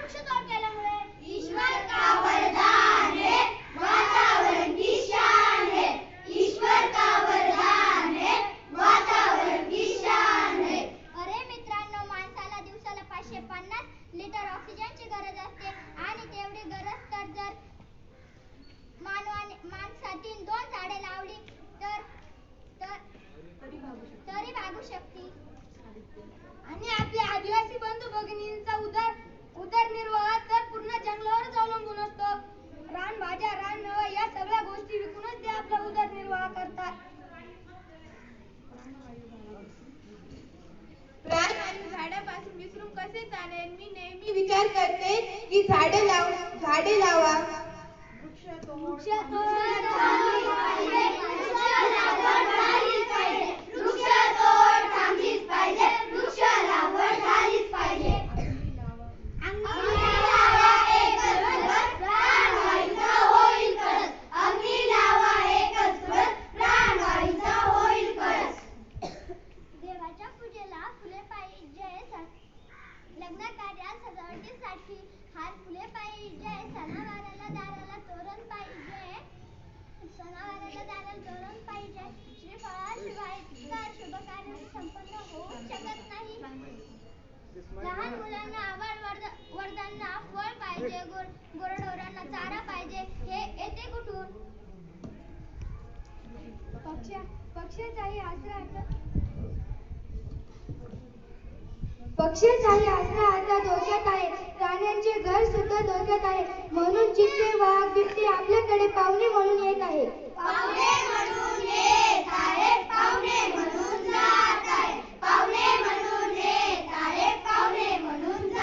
वृक्षतोड केल्यामुळे? ईश्वर का वरदान है, वातावरण की शान है. ईश्वर का वरदान है, वातावरण की शान है. अरे मित्रांनो, माणसाला दिवसाला 550 लिटर ऑक्सिजनची गरज असते आणि तेवढी गरज तर जर माणसातील 2 झाडे लावली तरी भागू शकतील. आणि आपल्या आदिवासी बंधू भगिनींचा उदरनिर्वाह तर पूर्ण जंगलावरच अवलंबून असतो. रानभाज्या, रानमेवा या सगळ्या गोष्टी विकूनच ते आपला उदरनिर्वाह करतात. प्राणवायू झाडापासून विसरून कसे चालेल? मी नेहमी विचार करते की झाडे लावा. वृक्ष तोड थांबलीच पाहिजे, वृक्ष लागवड झालीच पाहिजे. वृक्ष तोड थांबलीच पाहिजे, वृक्ष लागवड झालीच पाहिजे. अग्नी लावा एकच सुरत, प्राणवायूचा होईल कळस. अग्नी लावा एकच सुरत, प्राणवायूचा होईल कळस. देवाच्या पूजेला फुले पाहिजे, लग्न कार्यात सजावटीसाठी हार फुले पाहिजे. सणावाराला दाराला तोरण पाहिजे, श्रीफळाशिवाय इतर शुभ कार्य संपन्न होऊ शकत नाही. लहान मुलांना आवाड वरदांना फळ पाहिजे, गुरढोरांना चारा पाहिजे. हे येते कुठून? पक्ष्याचाही आसरा आता धोक्यात आहे. प्राण्यांचे घर सुद्धा धोक्यात आहे. म्हणून चित्ते, वाघ, बिबटे आपल्याकडे पाहुणे म्हणून येत आहे. पाहुणे म्हणून